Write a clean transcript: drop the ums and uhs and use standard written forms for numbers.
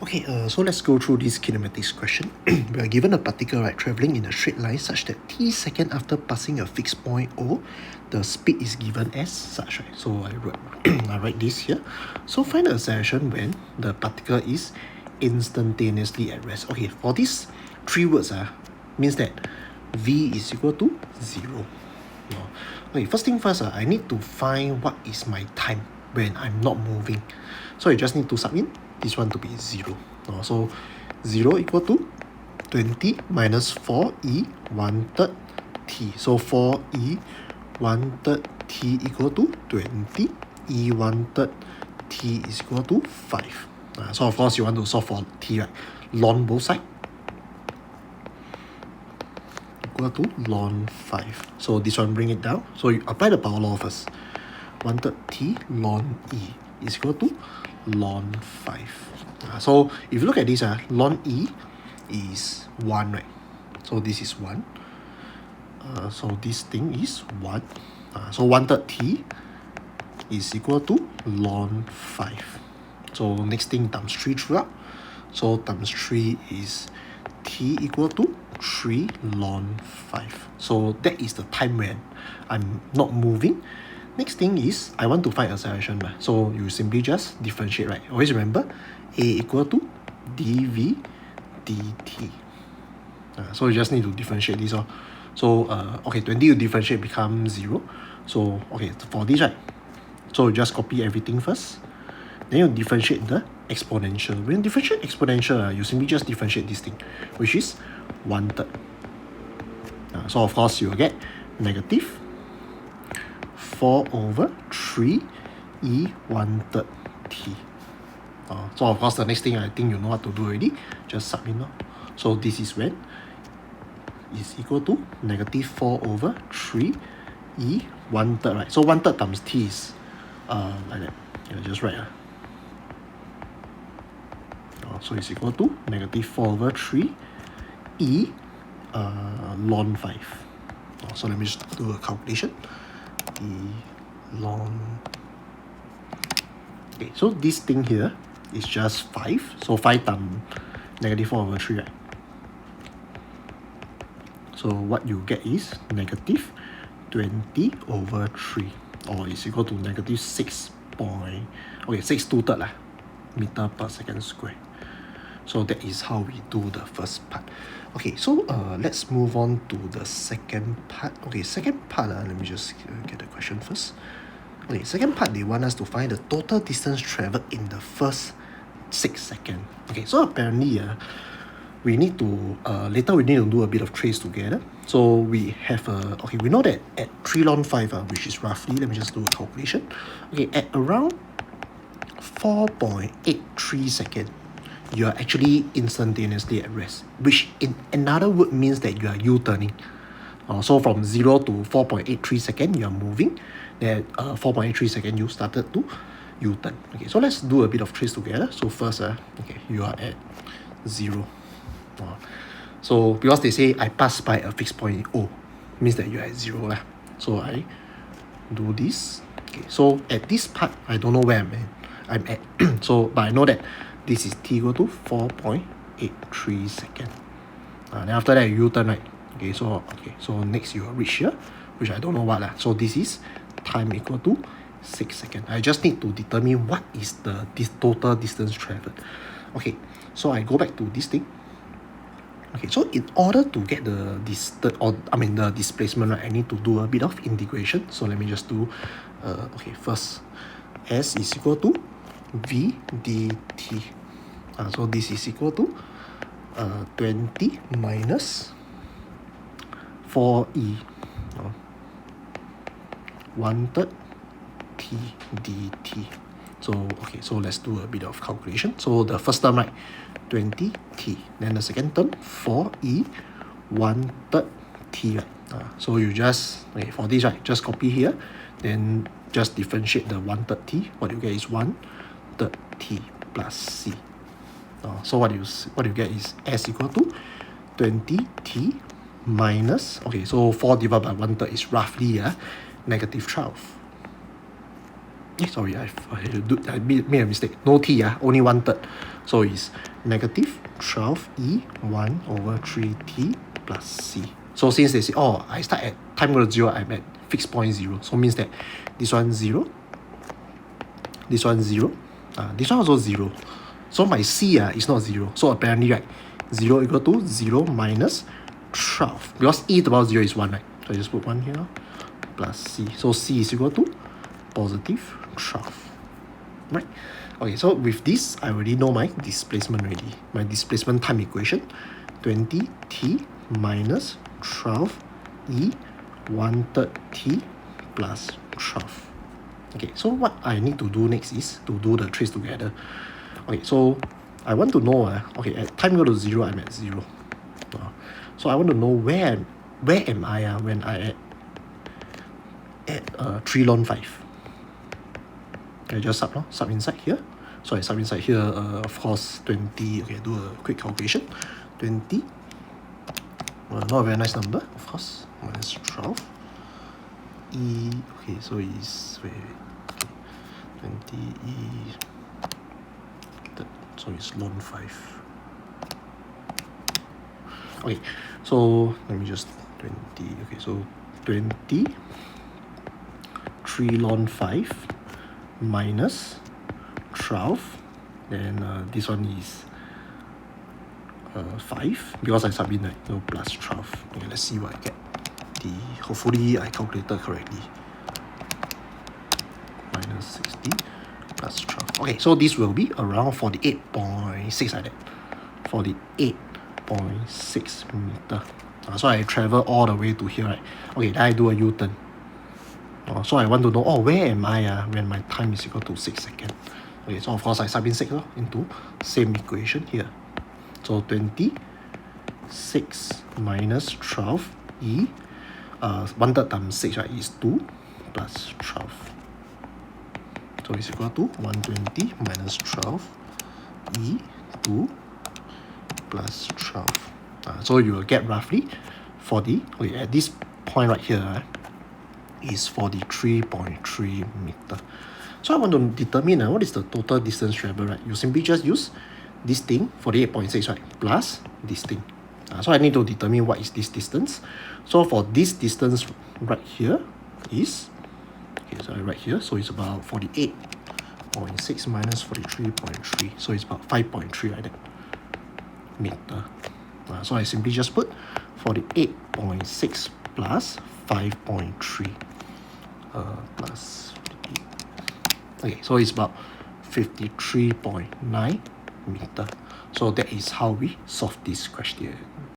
Okay, so let's go through this kinematics question. We are given a particle, right, traveling in a straight line such that t second after passing a fixed point O, the speed is given as such, right? So I write this here. So find the acceleration when the particle is instantaneously at rest. Okay, for these three words, means that v is equal to 0. Okay, first thing first, I need to find what is my time when I'm not moving. So I just need to submit this one to be 0. So 0 equal to 20 minus 4e 1/3 t. So 4e 1/3 t equal to 20. e 1/3 t is equal to 5. So of course you want to solve for t, right? Ln both sides equal to ln 5. So this one bring it down. So you apply the power law first. 1/3 t ln e is equal to ln 5. So if you look at this, ln e is 1, right? So this is 1. So this thing is 1. So 1/3 t is equal to ln 5. So next thing times 3 throughout. So times 3 is t equal to 3 ln 5. So that is the time when I'm not moving. Next thing is I want to find acceleration. So you simply just differentiate, right? Always remember a equal to dv dt. So you just need to differentiate this. So okay, 20 you differentiate becomes 0. So okay, for this, right? So you just copy everything first. Then you differentiate the exponential. When you differentiate exponential, you simply just differentiate this thing, which is 1/3. So of course you will get negative 4 over 3 e 1/3 t. So of course the next thing I think you know what to do already. Just submit. So this is when is equal to negative 4 over 3 e 1/3, right? So 1/3 times t is like that. Just write. So it's equal to negative 4 over 3 e ln 5. So let me just do a calculation. E ln. Okay, so this thing here is just 5. So 5 times negative 4 over 3, right? So what you get is negative 20 over 3, or is equal to negative 6 2/3 meter per second square. So that is how we do the first part. Okay, so let's move on to the second part. Okay, second part, let me just get the question first. Okay, second part, they want us to find the total distance traveled in the first 6 seconds. Okay, so apparently we need to later we need to do a bit of trace together. So we have okay, we know that at 3 ln 5, which is roughly, let me just do a calculation. Okay, at around 4.83 seconds, you are actually instantaneously at rest, which in another word means that you are U-turning. So from 0 to 4.83 seconds, you are moving. Then 4.83 seconds, you started to U-turn. Okay, so let's do a bit of trace together. So first, okay, you are at 0. So because they say I pass by a fixed point O, means that you are at 0 lah. So I do this. Okay, so at this part, I don't know where I'm at. So but I know that this is t equal to 4.83 seconds. Then after that you U-turn, right? Okay, so next you will reach here, which I don't know what lah. So this is time equal to 6 seconds. I just need to determine what is this total distance traveled. Okay, so I go back to this thing. Okay, so in order to get the displacement, right, I need to do a bit of integration. So let me just do okay, first s is equal to v dt. So this is equal to 20 minus 4e 1/3 t dt. So okay, so let's do a bit of calculation. So the first term, right, 20 t. Then the second term, 4e 1/3 t, right? So you just, okay, for this, right, just copy here, then just differentiate the 1/3 t. What you get is 1/3 t plus c. So what you get is s equal to 20 t minus, okay, so 4 divided by 1/3 is roughly negative 12. sorry, I made a mistake. No t, only 1/3. So it's negative 12e 1 over 3t plus c. So since they say, oh, I start at time equal to 0, I'm at fixed point 0. So means that this one 0, this one 0, this one also 0. So my c is not 0. So apparently, right, 0 equal to 0 minus 12. Because e to the power 0 is 1, right? So I just put 1 here, plus c. So c is equal to positive 12. Right? Okay, so with this, I already know my displacement already. My displacement time equation, 20t minus 12e 1/3 t plus 12. Okay, so what I need to do next is to do the trace together. Okay, so I want to know, okay, at time equal to 0, I'm at 0. So I want to know where am I when I at 3 ln 5. I just sub inside here. So I sub inside here, of course, 20. Okay, do a quick calculation. 20, not a very nice number, of course, minus 12. E, okay, so it's, wait, okay, 20e, so it's ln 5. Okay, so let me just 20, okay, so 20, 3 ln 5 minus 12, then this one is 5, because I sub in, so plus 12. Okay, let's see what I get. Hopefully I calculated correctly. Minus 60 plus 12. Okay, so this will be around 48.6 like that. 48.6 meter. So I travel all the way to here, right? Okay, then I do a U-turn. So I want to know, where am I when my time is equal to 6 seconds. Okay, so of course I sub in 6 into same equation here. So 26 minus 12e, 1/3 times 6, right, is 2 plus 12. So it's equal to 120 minus 12e 2 plus 12. So you will get roughly 40. Okay, at this point right here, is 43.3 meter. So I want to determine what is the total distance traveled, right? You simply just use this thing, 48.6, right, plus this thing. So I need to determine what is this distance. So for this distance right here is, okay, so I write here, so it's about 48.6 minus 43.3, so it's about 5.3 like that meter. So I simply just put 48.6 plus 5.3 plus 58. Okay, so it's about 53.9 meter. So that is how we solve this question.